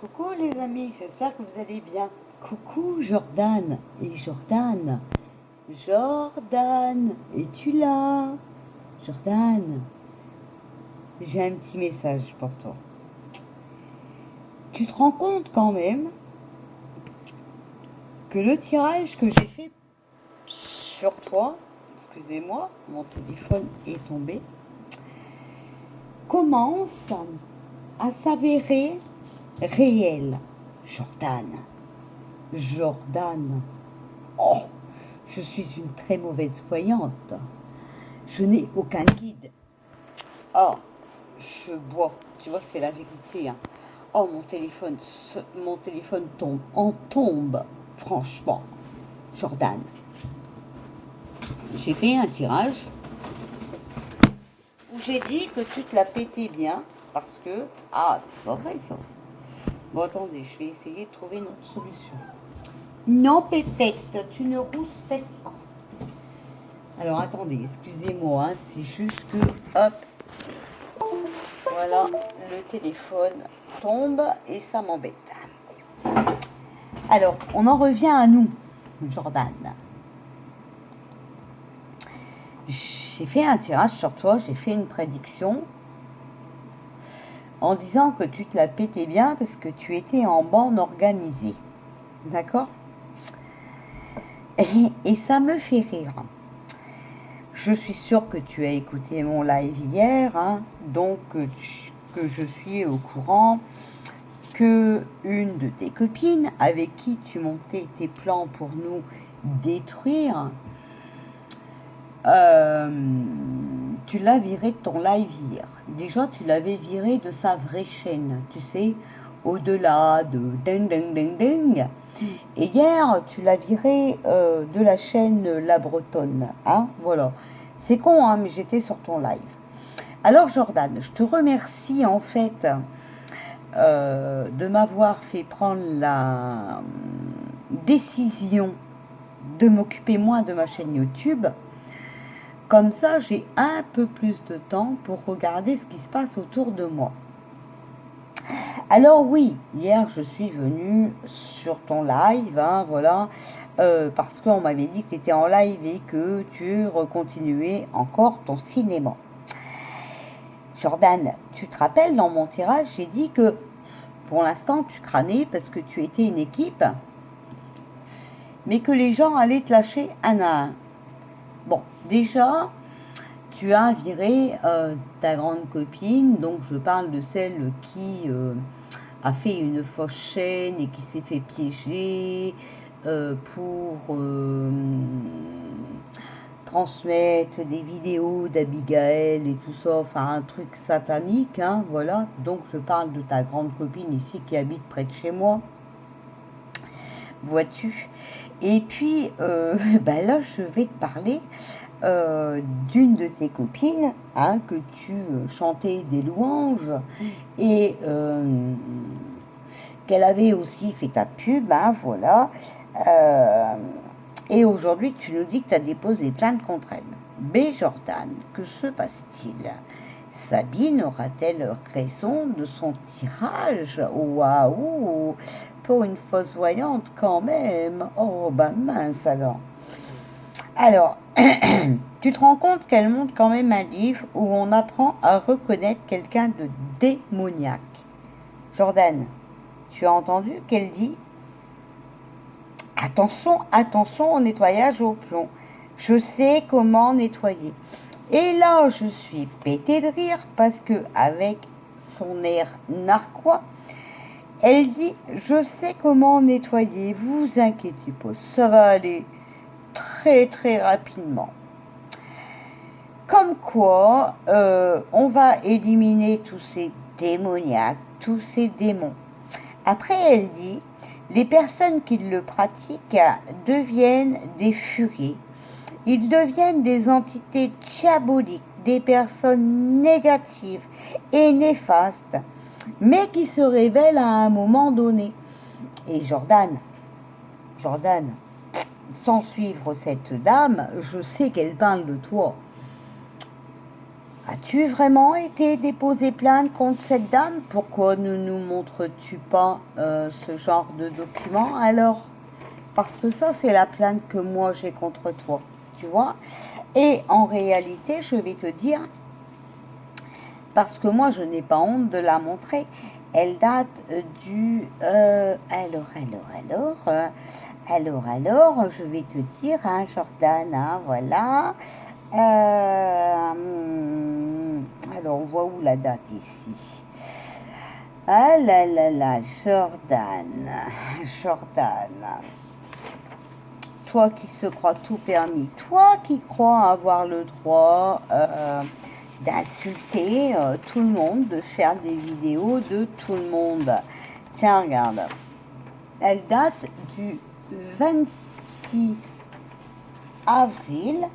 Coucou les amis, j'espère que vous allez bien. Coucou Jordan et Jordan. Jordan, es-tu là? Jordan, j'ai un petit message pour toi. Tu te rends compte quand même que le tirage que j'ai fait sur toi, excusez-moi, mon téléphone est tombé, commence à s'avérer réel. Jordan, Jordan. Oh, je suis une très mauvaise voyante. Je n'ai aucun guide. Oh, je bois. Tu vois, c'est la vérité. Hein. Oh, mon téléphone tombe. En tombe, franchement. Jordan, j'ai fait un tirage où j'ai dit que tu te la pétais bien parce que... Ah, c'est pas vrai ça. Bon, attendez, je vais essayer de trouver une autre solution. Non, pépette, tu ne rouspètes pas. Alors, attendez, excusez-moi, hein, c'est juste que... Hop. Voilà, le téléphone tombe et ça m'embête. Alors, on en revient à nous, Jordan. J'ai fait un tirage sur toi, j'ai fait une prédiction en disant que tu te la pétais bien parce que tu étais en bande organisée. D'accord? Et ça me fait rire. Je suis sûre que tu as écouté mon live hier, hein, donc que je suis au courant que une de tes copines avec qui tu montais tes plans pour nous détruire, tu l'as viré de ton live hier. Déjà, tu l'avais viré de sa vraie chaîne, tu sais, au-delà de ding ding ding ding. Et hier, tu l'as viré de la chaîne La Bretonne, hein, voilà. C'est con, hein, mais j'étais sur ton live. Alors Jordan, je te remercie en fait de m'avoir fait prendre la décision de m'occuper moins de ma chaîne YouTube. Comme ça, j'ai un peu plus de temps pour regarder ce qui se passe autour de moi. Alors oui, hier, je suis venue sur ton live, hein, voilà, parce qu'on m'avait dit que tu étais en live et que tu continuais encore ton cinéma. Jordan, tu te rappelles, dans mon tirage, j'ai dit que pour l'instant, tu crânais parce que tu étais une équipe, mais que les gens allaient te lâcher un à un. Bon, déjà, tu as viré ta grande copine, donc je parle de celle qui a fait une fausse chaîne et qui s'est fait piéger pour transmettre des vidéos d'Abigail et tout ça, enfin un truc satanique, hein, voilà. Donc je parle de ta grande copine ici qui habite près de chez moi, vois-tu. Et puis bah là je vais te parler d'une de tes copines, hein, que tu chantais des louanges et qu'elle avait aussi fait ta pub, hein, voilà. Et aujourd'hui, tu nous dis que tu as déposé plainte contre elle. Mais Jordan, que se passe-t-il? Sabine aura-t-elle raison de son tirage? Waouh! Pour une fausse voyante quand même. Oh, bah mince alors. Alors, tu te rends compte qu'elle montre quand même un livre où on apprend à reconnaître quelqu'un de démoniaque. Jordan, tu as entendu qu'elle dit attention, attention au nettoyage au plomb. Je sais comment nettoyer. Et là, je suis pétée de rire parce que avec son air narquois, elle dit je sais comment nettoyer. Vous inquiétez pas, ça va aller très très rapidement. Comme quoi, on va éliminer tous ces démoniaques, tous ces démons. Après, elle dit, les personnes qui le pratiquent deviennent des furies. Ils deviennent des entités diaboliques, des personnes négatives et néfastes, mais qui se révèlent à un moment donné. Et Jordan, sans suivre cette dame, je sais qu'elle parle de toi. As-tu vraiment été déposé plainte contre cette dame? Pourquoi ne nous montres-tu pas ce genre de document alors? Parce que ça, c'est la plainte que moi j'ai contre toi, tu vois. Et en réalité, je vais te dire, parce que moi, je n'ai pas honte de la montrer, elle date du... alors, je vais te dire, hein, Jordan, hein, voilà. Alors, on voit où la date ici. Ah là là là, Jordan, toi qui se crois tout permis, toi qui crois avoir le droit d'insulter tout le monde, de faire des vidéos de tout le monde. Tiens, regarde, elle date du 26 avril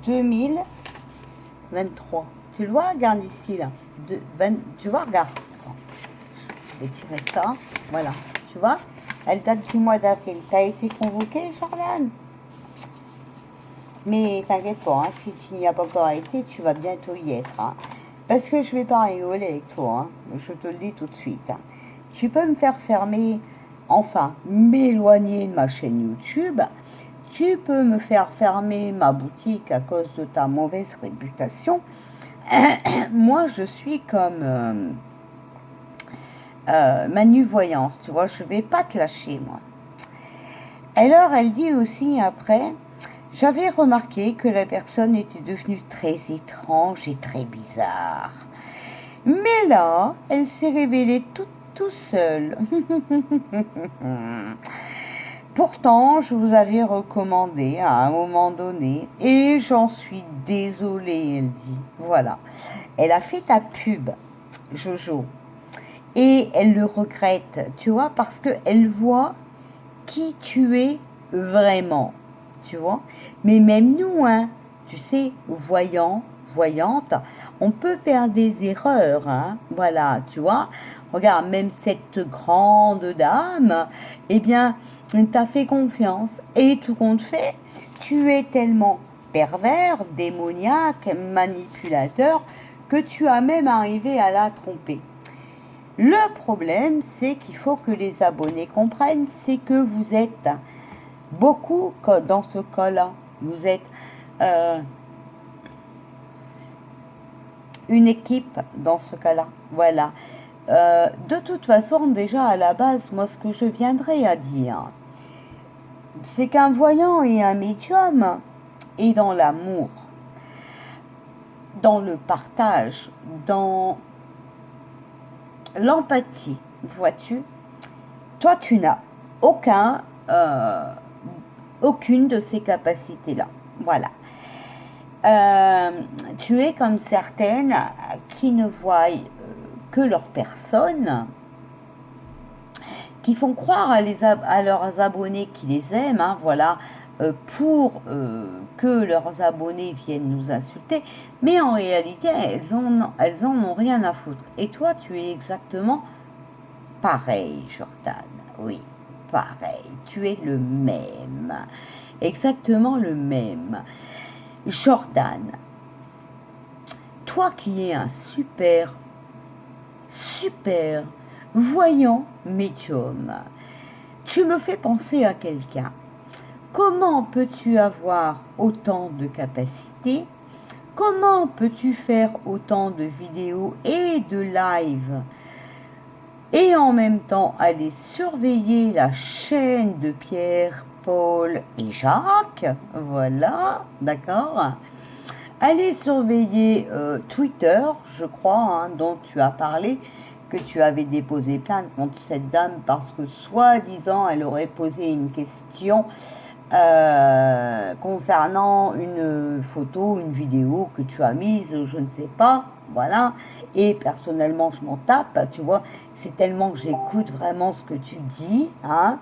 2023. Tu le vois, regarde ici, là. Tu vois, regarde. Je vais tirer ça. Voilà. Tu vois, elle date du mois d'avril. Tu as été convoqué, Jordan? Mais t'inquiète pas, hein, si tu n'y as pas encore été, tu vas bientôt y être. Hein. Parce que je vais pas rigoler avec toi. Hein. Je te le dis tout de suite. Hein. Tu peux me faire fermer, enfin, m'éloigner de ma chaîne YouTube. Tu peux me faire fermer ma boutique à cause de ta mauvaise réputation. Moi, je suis comme Manu Voyance, tu vois, je vais pas te lâcher, moi. Alors, elle dit aussi après, j'avais remarqué que la personne était devenue très étrange et très bizarre. Mais là, elle s'est révélée tout seule. Pourtant, je vous avais recommandé à un moment donné, et j'en suis désolée, elle dit. Voilà. Elle a fait ta pub, Jojo, et elle le regrette, tu vois, parce qu'elle voit qui tu es vraiment, tu vois. Mais même nous, hein, tu sais, voyants, voyantes, on peut faire des erreurs, hein, voilà, tu vois. Regarde, même cette grande dame, eh bien, t'as fait confiance. Et tout compte fait, tu es tellement pervers, démoniaque, manipulateur, que tu as même arrivé à la tromper. Le problème, c'est qu'il faut que les abonnés comprennent, c'est que vous êtes beaucoup, dans ce cas-là, vous êtes une équipe dans ce cas-là, voilà. De toute façon, déjà à la base, moi ce que je viendrais à dire, c'est qu'un voyant et un médium est dans l'amour, dans le partage, dans l'empathie, vois-tu. Toi, tu n'as aucune de ces capacités-là, voilà. Tu es comme certaines qui ne voient que leur personne, qui font croire à leurs abonnés qui les aiment, hein, voilà, pour que leurs abonnés viennent nous insulter, mais en réalité, elles en ont rien à foutre. Et toi, tu es exactement pareil, Jordan, oui, pareil, tu es le même, exactement le même. Jordan, toi qui es un super voyant médium, tu me fais penser à quelqu'un. Comment peux-tu avoir autant de capacités? Comment peux-tu faire autant de vidéos et de live et en même temps aller surveiller la chaîne de Pierre, Paul et Jacques? Voilà, d'accord. Allez surveiller Twitter, je crois, hein, dont tu as parlé, que tu avais déposé plainte contre cette dame parce que, soi-disant, elle aurait posé une question concernant une photo, une vidéo que tu as mise, je ne sais pas, voilà. Et personnellement, je m'en tape, tu vois, c'est tellement que j'écoute vraiment ce que tu dis, hein.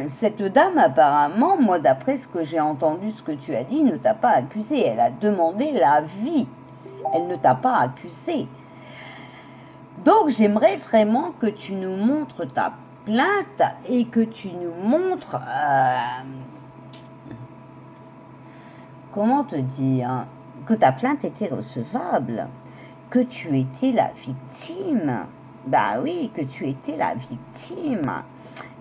Cette dame, apparemment, moi, d'après ce que j'ai entendu, ce que tu as dit, ne t'a pas accusé. Elle a demandé la vie. Elle ne t'a pas accusé. Donc, j'aimerais vraiment que tu nous montres ta plainte et que tu nous montres comment te dire, que ta plainte était recevable, que tu étais la victime. Bah oui, que tu étais la victime.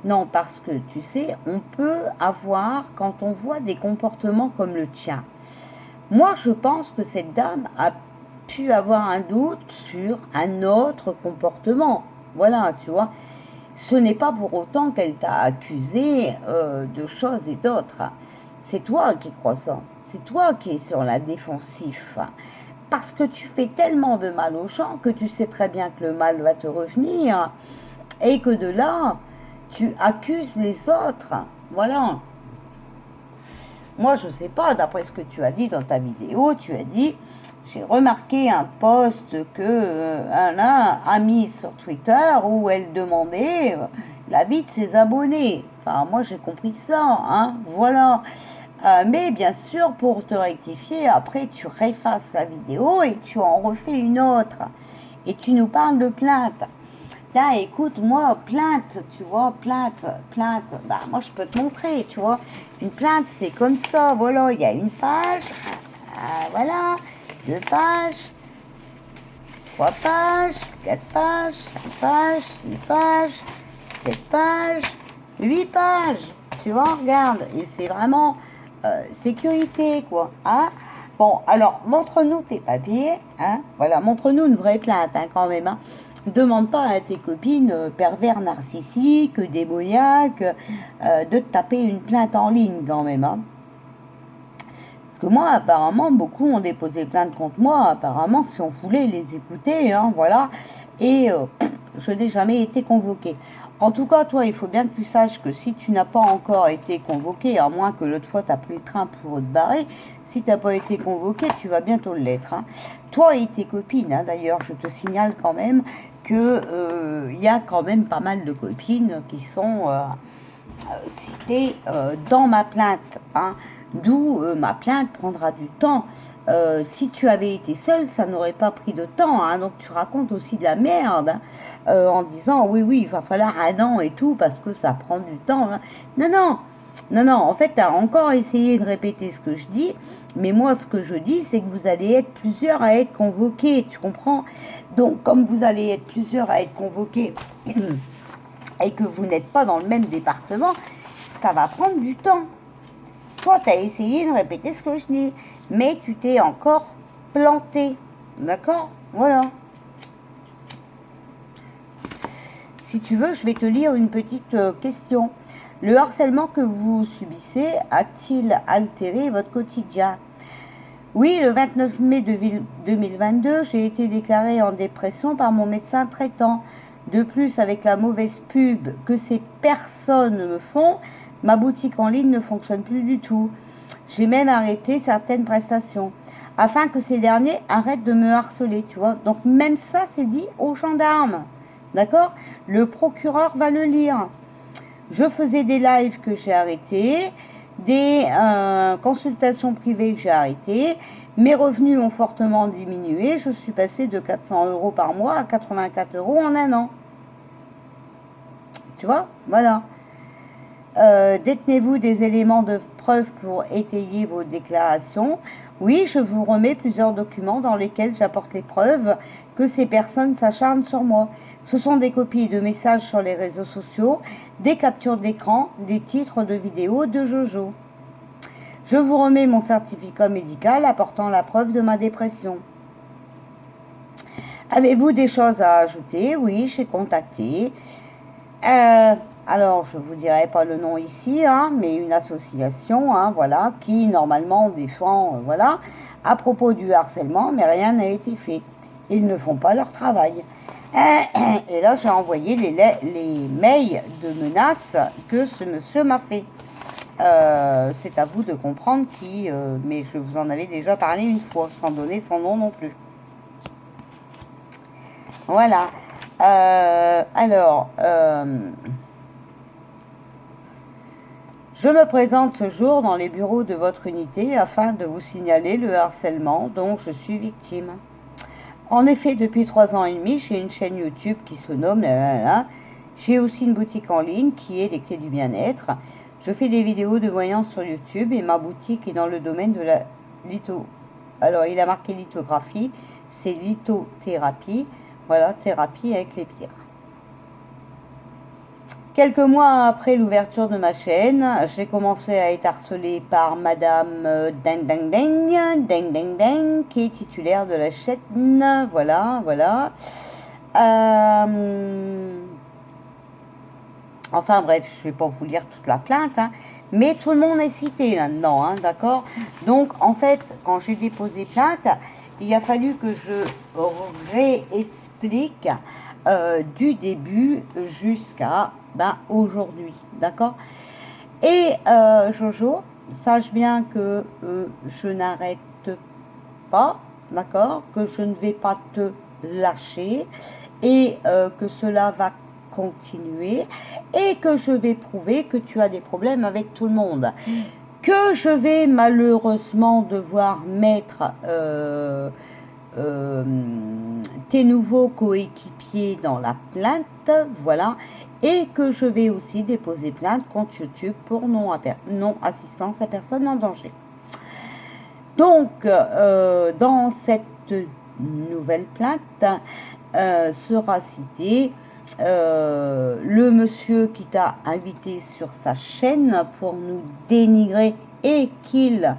Non, parce que tu sais, on peut avoir, quand on voit des comportements comme le tien, moi je pense que cette dame a pu avoir un doute sur un autre comportement. Voilà, tu vois. Ce n'est pas pour autant qu'elle t'a accusé de choses et d'autres. C'est toi qui crois ça. C'est toi qui es sur la défensive. Parce que tu fais tellement de mal aux gens que tu sais très bien que le mal va te revenir. Et que de là, tu accuses les autres. Voilà. Moi, je ne sais pas, d'après ce que tu as dit dans ta vidéo, tu as dit, j'ai remarqué un post que Anna a mis sur Twitter où elle demandait la vie de ses abonnés. Enfin, moi, j'ai compris ça, hein, voilà. Mais bien sûr, pour te rectifier, après, tu réeffaces la vidéo et tu en refais une autre. Et tu nous parles de plainte. Là, écoute, moi, plainte, tu vois, plainte, bah, moi, je peux te montrer, tu vois. Une plainte, c'est comme ça, voilà, il y a une page, voilà, 2 pages, 3 pages, 4 pages, 5 pages, 6 pages, 7 pages, 8 pages, tu vois, regarde, et c'est vraiment sécurité, quoi, hein. Bon, alors, montre-nous tes papiers, hein, voilà, montre-nous une vraie plainte, hein, quand même, hein. Demande pas à tes copines pervers narcissiques, démoniaques, de te taper une plainte en ligne quand même. Hein. Parce que moi, apparemment, beaucoup ont déposé plainte contre moi. Apparemment, si on voulait les écouter, hein, voilà. Et je n'ai jamais été convoquée. En tout cas, toi, il faut bien que tu saches que si tu n'as pas encore été convoqué, à moins que l'autre fois tu as pris le train pour te barrer, si tu n'as pas été convoqué, tu vas bientôt l'être. Hein. Toi et tes copines, hein, d'ailleurs, je te signale quand même que y a quand même pas mal de copines qui sont citées dans ma plainte. Hein, d'où ma plainte prendra du temps. Si tu avais été seule, ça n'aurait pas pris de temps. Hein, donc tu racontes aussi de la merde hein, en disant oui, il va falloir un an et tout parce que ça prend du temps. Hein. Non, en fait, tu as encore essayé de répéter ce que je dis, mais moi, ce que je dis, c'est que vous allez être plusieurs à être convoqués, tu comprends? Donc, comme vous allez être plusieurs à être convoqués et que vous n'êtes pas dans le même département, ça va prendre du temps. Toi, tu as essayé de répéter ce que je dis, mais tu t'es encore planté, d'accord? Voilà. Si tu veux, je vais te lire une petite question. Le harcèlement que vous subissez a-t-il altéré votre quotidien? Oui, le 29 mai 2022, j'ai été déclarée en dépression par mon médecin traitant. De plus, avec la mauvaise pub que ces personnes me font, ma boutique en ligne ne fonctionne plus du tout. J'ai même arrêté certaines prestations afin que ces derniers arrêtent de me harceler, tu vois. Donc même ça, c'est dit aux gendarmes, d'accord? Le procureur va le lire. Je faisais des lives que j'ai arrêtés, des consultations privées que j'ai arrêtées. Mes revenus ont fortement diminué. Je suis passée de 400 € par mois à 84 € en un an. Tu vois? Voilà. Détenez-vous des éléments de preuve pour étayer vos déclarations? Oui, je vous remets plusieurs documents dans lesquels j'apporte les preuves que ces personnes s'acharnent sur moi. Ce sont des copies de messages sur les réseaux sociaux, des captures d'écran, des titres de vidéos de Jojo. Je vous remets mon certificat médical apportant la preuve de ma dépression. Avez-vous des choses à ajouter? Oui, j'ai contacté. Alors, je ne vous dirai pas le nom ici, hein, mais une association, hein, voilà, qui normalement défend, voilà, à propos du harcèlement, mais rien n'a été fait. Ils ne font pas leur travail. Et là, j'ai envoyé les mails de menaces que ce monsieur m'a fait. C'est à vous de comprendre qui, mais je vous en avais déjà parlé une fois, sans donner son nom non plus. Voilà. Je me présente ce jour dans les bureaux de votre unité afin de vous signaler le harcèlement dont je suis victime. En effet, depuis 3 ans et demi, j'ai une chaîne YouTube qui se nomme J'ai aussi une boutique en ligne qui est Les Clés du Bien-être. Je fais des vidéos de voyance sur YouTube et ma boutique est dans le domaine de la Alors, il a marqué lithographie, c'est lithothérapie. Voilà, thérapie avec les pierres. Quelques mois après l'ouverture de ma chaîne, j'ai commencé à être harcelée par Madame Deng Deng Deng, Deng Deng Deng, qui est titulaire de la chaîne. Voilà, voilà. Enfin bref, je ne vais pas vous lire toute la plainte, hein, mais tout le monde est cité là-dedans, hein, d'accord? Donc en fait, quand j'ai déposé plainte, il a fallu que je réexplique du début jusqu'à aujourd'hui, d'accord? Et Jojo, sache bien que je n'arrête pas, d'accord? Que je ne vais pas te lâcher et que cela va continuer et que je vais prouver que tu as des problèmes avec tout le monde, que je vais malheureusement devoir mettre tes nouveaux coéquipiers dans la plainte, voilà, et que je vais aussi déposer plainte contre YouTube pour non-assistance à personne en danger. Donc, dans cette nouvelle plainte sera cité le monsieur qui t'a invité sur sa chaîne pour nous dénigrer et qu'il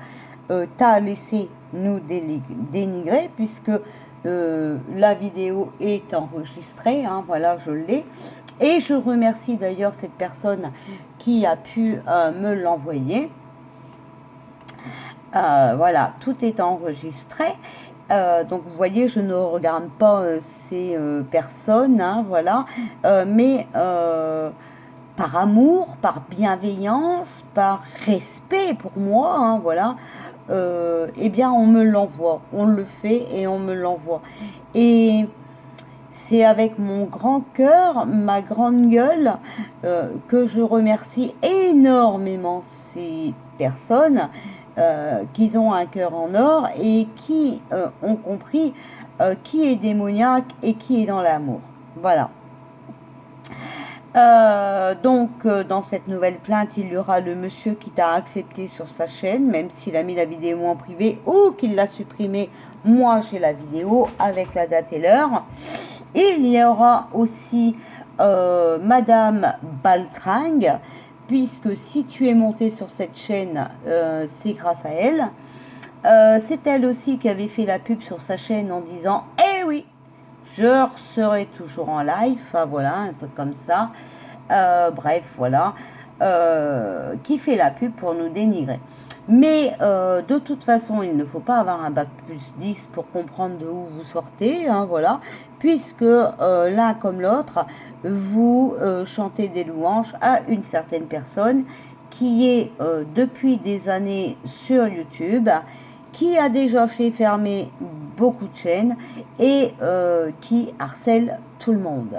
t'a laissé nous dénigrer puisque la vidéo est enregistrée, hein, voilà, je l'ai. Et je remercie d'ailleurs cette personne qui a pu me l'envoyer. Voilà, tout est enregistré. Donc vous voyez, je ne regarde pas ces personnes, hein, voilà, mais par amour, par bienveillance, par respect pour moi, hein, voilà, eh bien on me l'envoie, on le fait et on me l'envoie. Et c'est avec mon grand cœur, ma grande gueule, que je remercie énormément ces personnes qui ont un cœur en or et qui ont compris qui est démoniaque et qui est dans l'amour. Voilà. Donc, dans cette nouvelle plainte, il y aura le monsieur qui t'a accepté sur sa chaîne, même s'il a mis la vidéo en privé ou qu'il l'a supprimée. Moi, j'ai la vidéo avec la date et l'heure. Il y aura aussi Madame Baltringue, puisque si tu es monté sur cette chaîne, c'est grâce à elle. C'est elle aussi qui avait fait la pub sur sa chaîne en disant « Eh oui, je serai toujours en live », enfin voilà, un truc comme ça. Bref, voilà, qui fait la pub pour nous dénigrer. Mais de toute façon, il ne faut pas avoir un bac plus 10 pour comprendre de où vous sortez, hein, voilà, puisque l'un comme l'autre, vous chantez des louanges à une certaine personne qui est depuis des années sur YouTube, qui a déjà fait fermer beaucoup de chaînes et qui harcèle tout le monde.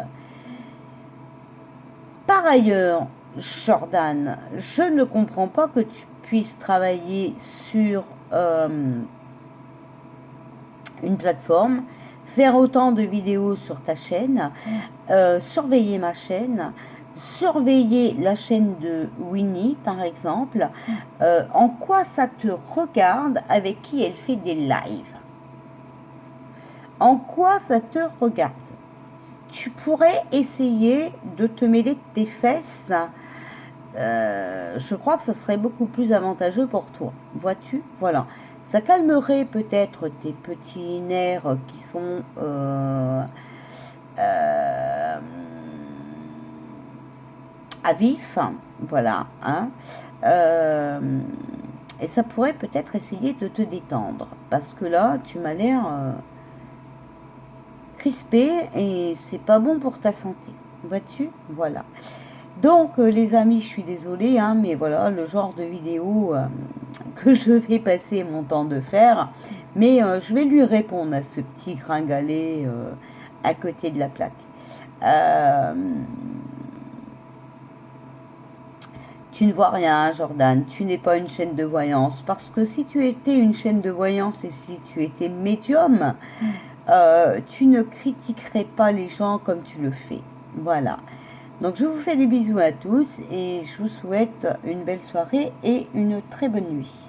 Par ailleurs, Jordan, je ne comprends pas que tu puisses travailler sur une plateforme, faire autant de vidéos sur ta chaîne, surveiller ma chaîne, surveiller la chaîne de Winnie, par exemple. En quoi ça te regarde avec qui elle fait des lives? En quoi ça te regarde? Tu pourrais essayer de te mêler de tes fesses. Je crois que ça serait beaucoup plus avantageux pour toi. Vois-tu? Voilà. Ça calmerait peut-être tes petits nerfs qui sont à vif. Voilà. Hein. Et ça pourrait peut-être essayer de te détendre. Parce que là, tu m'as l'air crispé et c'est pas bon pour ta santé. Vois-tu? Voilà. Donc, les amis, je suis désolée, hein, mais voilà, le genre de vidéo que je vais passer mon temps de faire. Mais je vais lui répondre à ce petit gringalet à côté de la plaque. Tu ne vois rien, Jordan, tu n'es pas une chaîne de voyance. Parce que si tu étais une chaîne de voyance et si tu étais médium, tu ne critiquerais pas les gens comme tu le fais. Voilà. Donc, je vous fais des bisous à tous et je vous souhaite une belle soirée et une très bonne nuit.